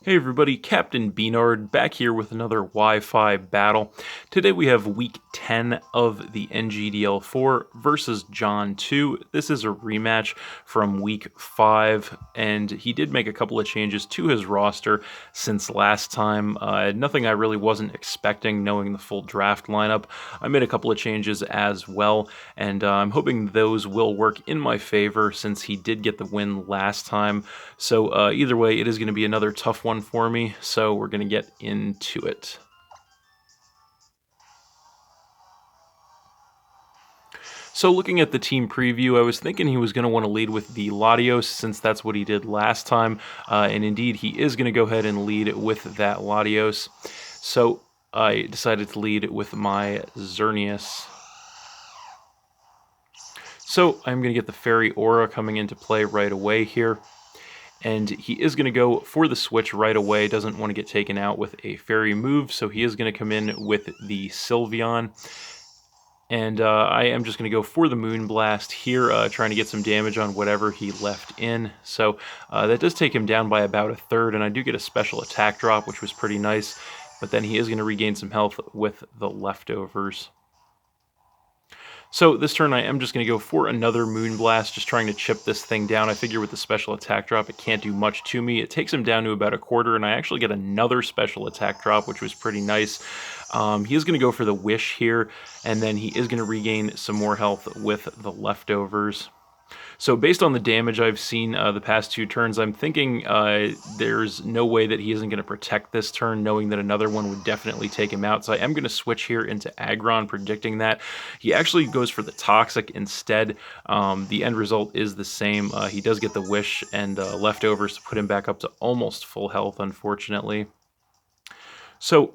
Hey everybody, Captain B-Nard back here with another Wi-Fi battle. Today we have week 10 of the NGDL4 versus Jon2. This is a rematch from week 5, and he did make a couple of changes to his roster since last time. Nothing I really wasn't expecting knowing the full draft lineup. I made a couple of changes as well, and I'm hoping those will work in my favor since he did get the win last time. So either way, it is going to be another tough one for me, so we're going to get into it. So looking at the team preview, I was thinking he was going to want to lead with the Latios since that's what he did last time, and indeed he is going to go ahead and lead with that Latios. So I decided to lead with my Xerneas. So I'm going to get the Fairy Aura coming into play right away here. And he is going to go for the switch right away, doesn't want to get taken out with a fairy move, so he is going to come in with the Sylveon. And I am just going to go for the Moonblast here, trying to get some damage on whatever he left in. So that does take him down by about a third, and I do get a special attack drop, which was pretty nice. But then he is going to regain some health with the leftovers. So this turn I am just going to go for another Moonblast, just trying to chip this thing down. I figure with the special attack drop it can't do much to me. It takes him down to about a quarter, and I actually get another special attack drop, which was pretty nice. He is going to go for the Wish here, and then he is going to regain some more health with the leftovers. So based on the damage I've seen the past 2 turns, I'm thinking there's no way that he isn't going to protect this turn, knowing that another one would definitely take him out. So I am going to switch here into Aggron, predicting that. He actually goes for the Toxic instead. The end result is the same. He does get the Wish and leftovers to put him back up to almost full health, unfortunately. So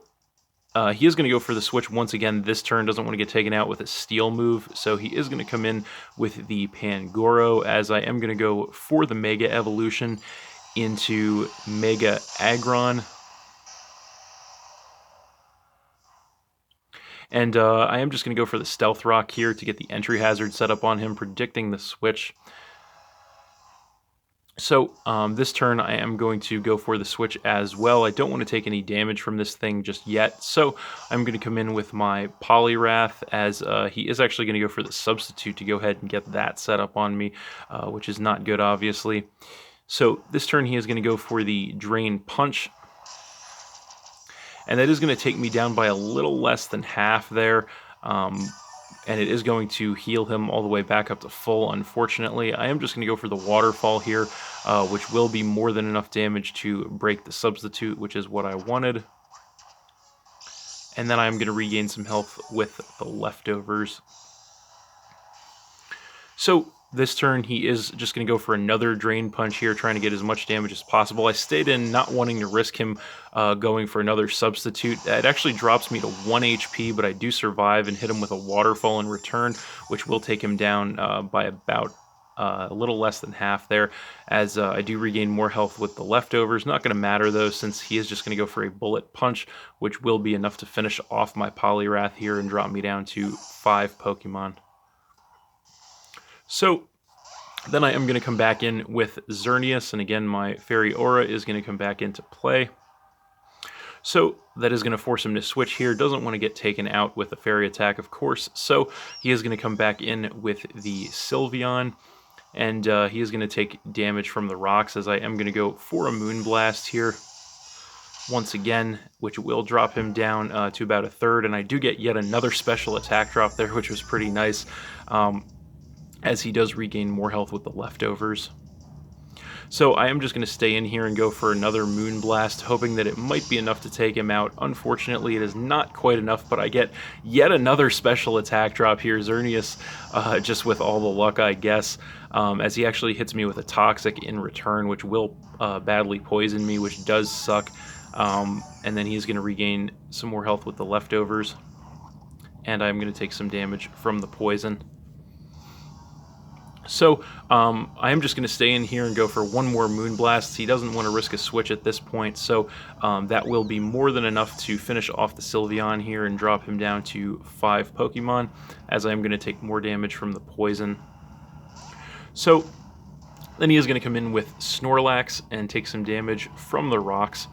he is going to go for the switch once again this turn, doesn't want to get taken out with a Steel move, so he is going to come in with the Pangoro, as I am going to go for the Mega Evolution into Mega Aggron. And I am just going to go for the Stealth Rock here to get the entry hazard set up on him, predicting the switch. So this turn I am going to go for the switch as well. I don't want to take any damage from this thing just yet, so I'm going to come in with my Poliwrath, as he is actually going to go for the substitute to go ahead and get that set up on me, which is not good, obviously. So this turn he is going to go for the Drain Punch, and that is going to take me down by a little less than half there. And it is going to heal him all the way back up to full, unfortunately. I am just going to go for the Waterfall here, which will be more than enough damage to break the substitute, which is what I wanted. And then I'm going to regain some health with the leftovers. So this turn he is just going to go for another Drain Punch here, trying to get as much damage as possible. I stayed in, not wanting to risk him going for another substitute. It actually drops me to 1 HP, but I do survive and hit him with a Waterfall in return, which will take him down by about a little less than half there, as I do regain more health with the leftovers. Not going to matter though, since he is just going to go for a Bullet Punch, which will be enough to finish off my Poliwrath here and drop me down to 5 Pokemon. So then I am going to come back in with Xerneas, and again my Fairy Aura is going to come back into play. So that is going to force him to switch here. Doesn't want to get taken out with a Fairy attack, of course, so he is going to come back in with the Sylveon, and he is going to take damage from the rocks, as I am going to go for a Moonblast here once again, which will drop him down to about a third, and I do get yet another special attack drop there, which was pretty nice. As he does regain more health with the leftovers. So I am just going to stay in here and go for another Moonblast, hoping that it might be enough to take him out. Unfortunately, it is not quite enough, but I get yet another special attack drop here. Xerneas, just with all the luck, I guess, as he actually hits me with a Toxic in return, which will badly poison me, which does suck. And then he's going to regain some more health with the leftovers, and I'm going to take some damage from the poison. So I am just going to stay in here and go for one more Moonblast. He doesn't want to risk a switch at this point, so that will be more than enough to finish off the Sylveon here and drop him down to 5 Pokemon, as I am going to take more damage from the poison. So Then he is going to come in with Snorlax and take some damage from the rocks.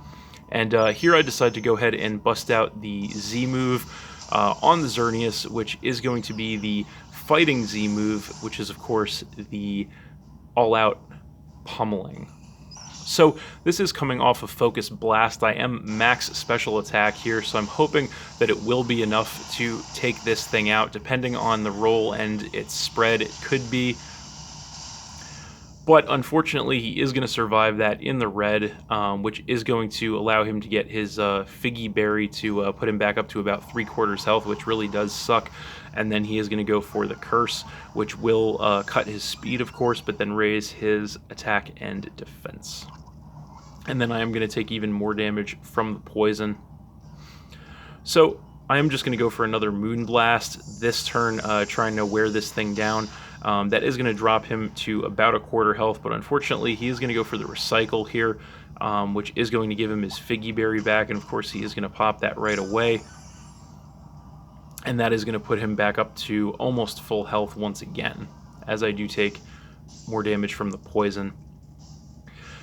And here I decide to go ahead and bust out the Z move on the Xerneas, which is going to be the fighting Z move, which is of course the all-out pummeling. So this is coming off of Focus Blast. I am max special attack here, so I'm hoping that it will be enough to take this thing out. Depending on the roll and its spread, it could be. But unfortunately, he is going to survive that in the red, which is going to allow him to get his Figgy Berry to put him back up to about 3/4 health, which really does suck. And then he is going to go for the Curse, which will cut his speed, of course, but then raise his attack and defense. And then I am going to take even more damage from the poison. So I am just going to go for another Moonblast this turn, trying to wear this thing down. That is going to drop him to about 1/4 health, but unfortunately he is going to go for the Recycle here, which is going to give him his Figgy Berry back, and of course he is going to pop that right away. And that is going to put him back up to almost full health once again, as I do take more damage from the poison.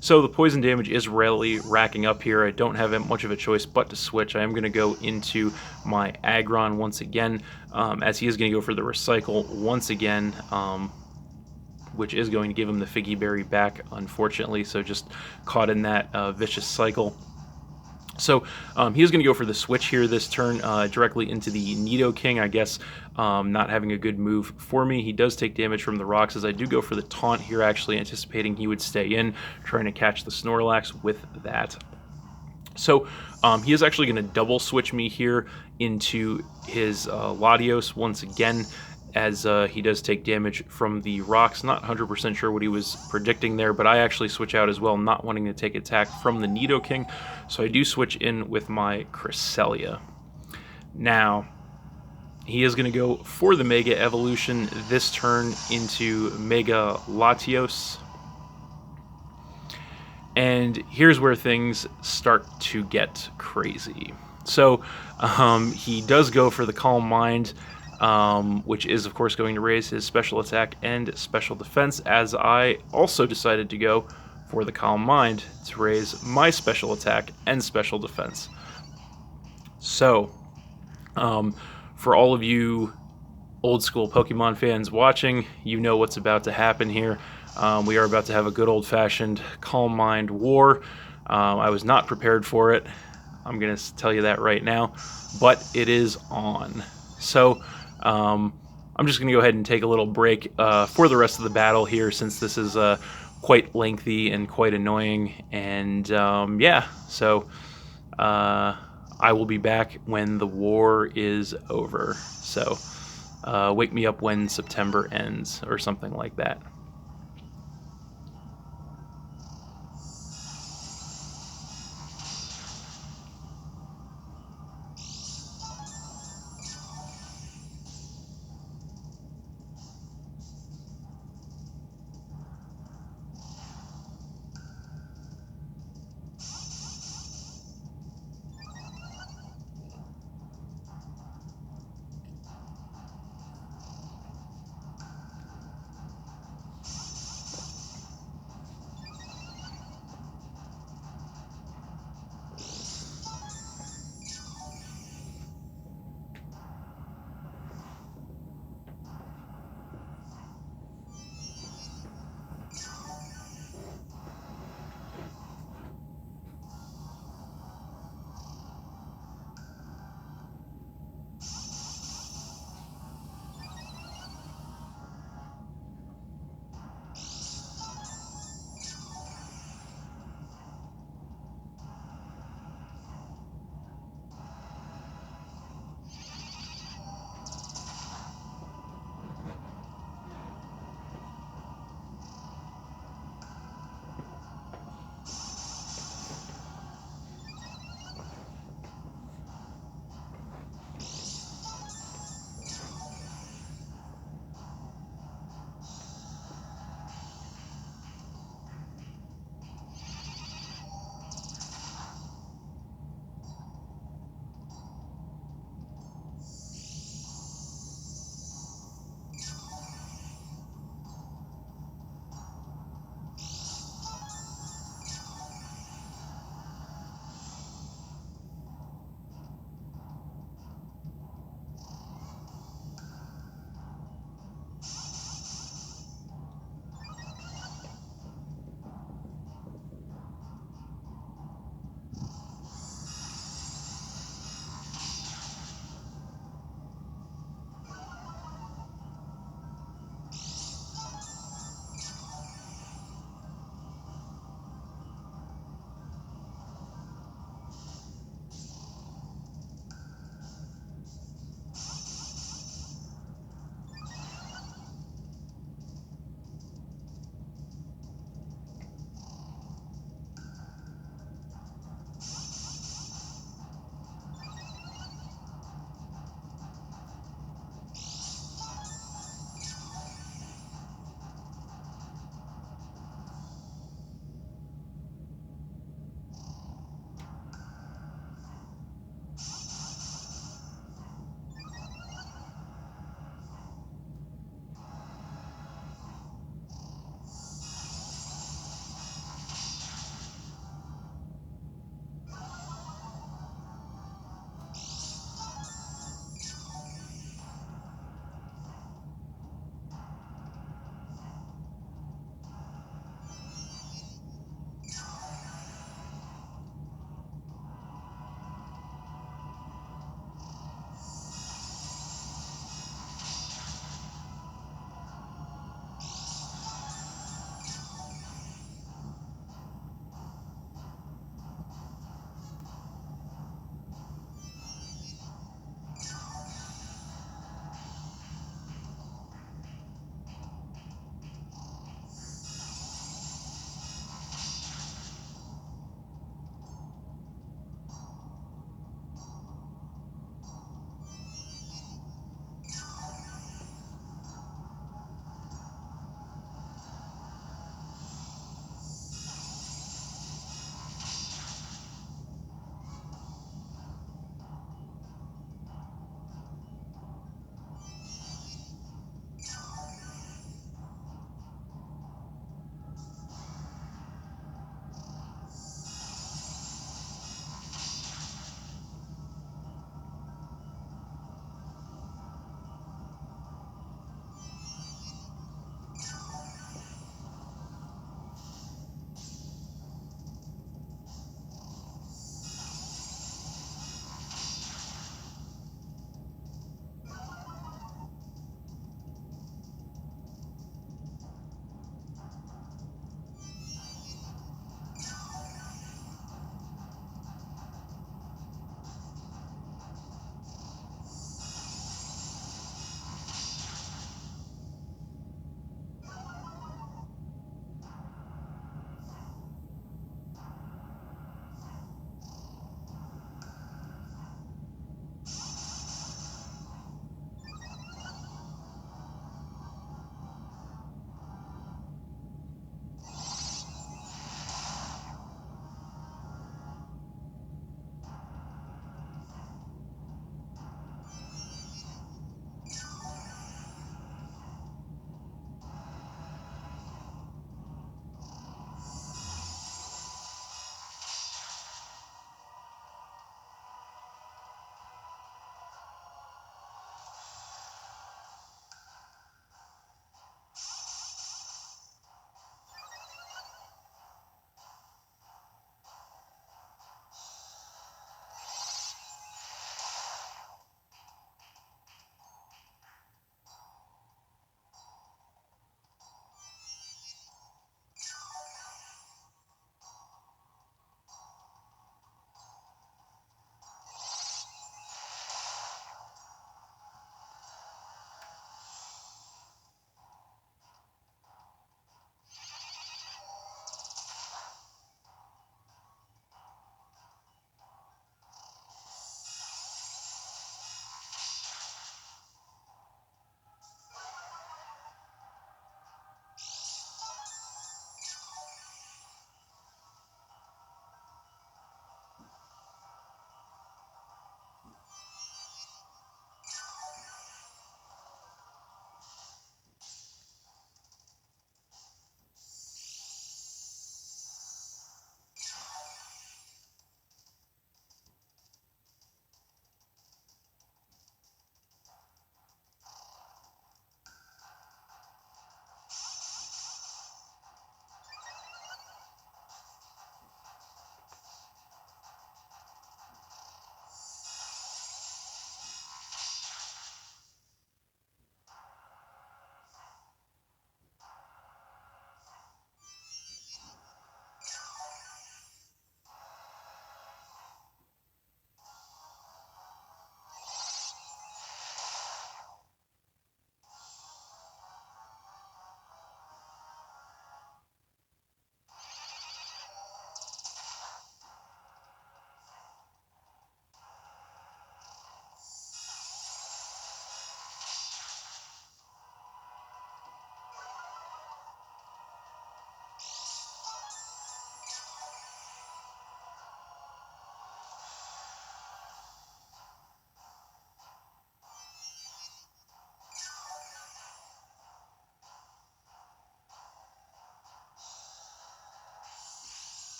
So the poison damage is really racking up here. I don't have much of a choice but to switch. I am going to go into my Aggron once again, as he is going to go for the Recycle once again, which is going to give him the Figgy Berry back, unfortunately. So just caught in that vicious cycle. So he is going to go for the switch here this turn, directly into the Nidoking, I guess, not having a good move for me. He does take damage from the rocks, as I do go for the taunt here, actually anticipating he would stay in, trying to catch the Snorlax with that. So he is actually going to double switch me here into his Latios once again, as he does take damage from the rocks. Not 100% sure what he was predicting there, but I actually switch out as well, not wanting to take attack from the Nidoking. So I do switch in with my Cresselia. Now, he is going to go for the Mega Evolution this turn into Mega Latios. And here's where things start to get crazy. So he does go for the Calm Mind, which is of course going to raise his special attack and special defense, as I also decided to go for the Calm Mind to raise my special attack and special defense. So for all of you old school Pokemon fans watching, you know what's about to happen here. We are about to have a good old-fashioned Calm Mind war. I was not prepared for it. I'm going to tell you that right now, but it is on. So I'm just going to go ahead and take a little break for the rest of the battle here, since this is quite lengthy and quite annoying. And yeah, so I will be back when the war is over. So wake me up when September ends, or something like that.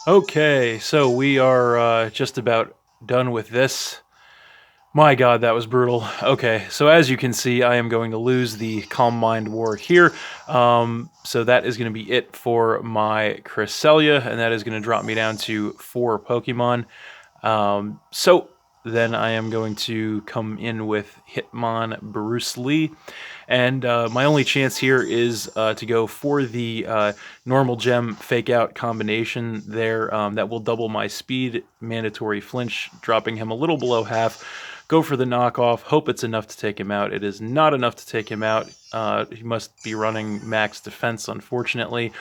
Okay, so we are just about done with this. My god, that was brutal. Okay, so as you can see, I am going to lose the Calm Mind War here. So that is going to be it for my Cresselia, and that is going to drop me down to 4 Pokemon. So then I am going to come in with Hitmon Bruce Lee. And my only chance here is to go for the normal gem fake out combination there that will double my speed, mandatory flinch, dropping him a little below half. Go for the knockoff, hope it's enough to take him out. It is not enough to take him out. He must be running max defense, unfortunately,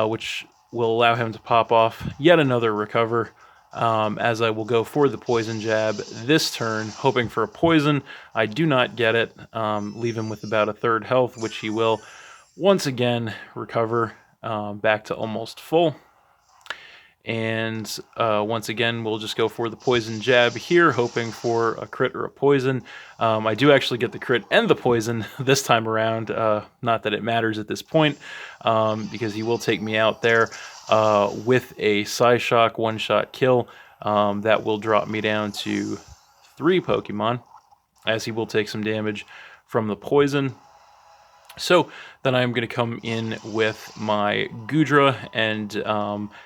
which will allow him to pop off yet another recover. As I will go for the poison jab this turn, hoping for a poison. I do not get it. Leave him with about a third health, which he will once again recover back to almost full. And once again, we'll just go for the poison jab here, hoping for a crit or a poison. I do actually get the crit and the poison this time around. Not that it matters at this point, because he will take me out there with a Psyshock one-shot kill. That will drop me down to 3 Pokemon, as he will take some damage from the poison. So then I'm going to come in with my Goodra, and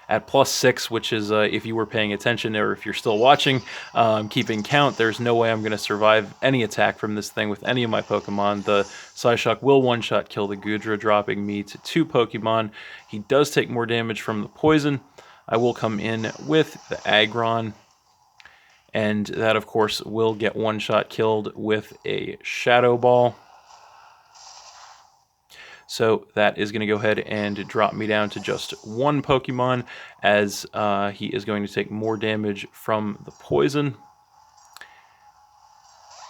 at +6, which is, if you were paying attention or if you're still watching, keeping count, there's no way I'm going to survive any attack from this thing with any of my Pokemon. The Psyshock will one-shot kill the Goodra, dropping me to 2 Pokemon. He does take more damage from the poison. I will come in with the Aggron, and that, of course, will get one-shot killed with a Shadow Ball. So that is going to go ahead and drop me down to just 1 Pokemon, as he is going to take more damage from the poison.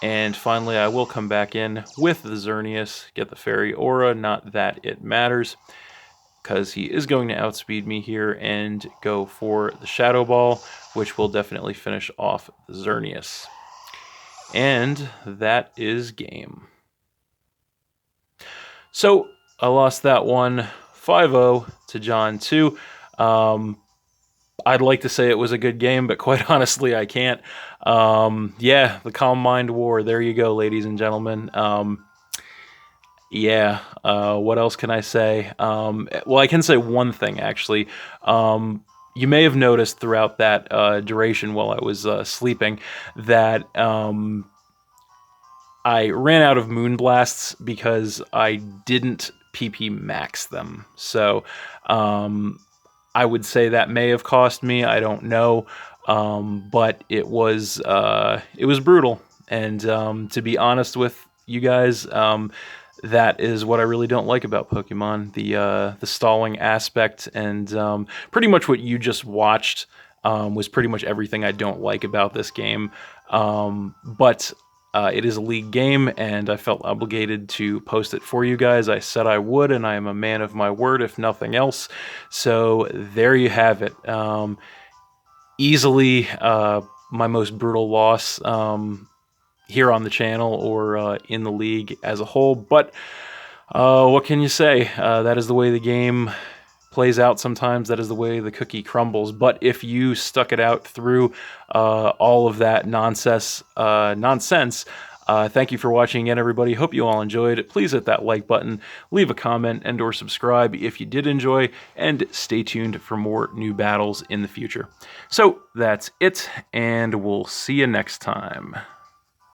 And finally, I will come back in with the Xerneas, get the Fairy Aura, not that it matters, because he is going to outspeed me here and go for the Shadow Ball, which will definitely finish off the Xerneas. And that is game. So I lost that one 5-0 to Jon2. I'd like to say it was a good game, but quite honestly, I can't. Yeah, the Calm Mind War. There you go, ladies and gentlemen. Yeah, what else can I say? Well, I can say one thing, actually. You may have noticed throughout that duration while I was sleeping that I ran out of Moonblasts because I didn't PP max them. So I would say that may have cost me. I don't know, but it was brutal. And to be honest with you guys, that is what I really don't like about Pokemon: the stalling aspect, and pretty much what you just watched was pretty much everything I don't like about this game. But it is a league game, and I felt obligated to post it for you guys. I said I would, and I am a man of my word, if nothing else. So there you have it. Easily my most brutal loss here on the channel or in the league as a whole. But what can you say? That is the way the game plays out sometimes. That is the way the cookie crumbles. But if you stuck it out through all of that nonsense, thank you for watching again, everybody. Hope you all enjoyed. Please hit that like button, leave a comment, and or subscribe if you did enjoy, and stay tuned for more new battles in the future. So that's it, and we'll see you next time.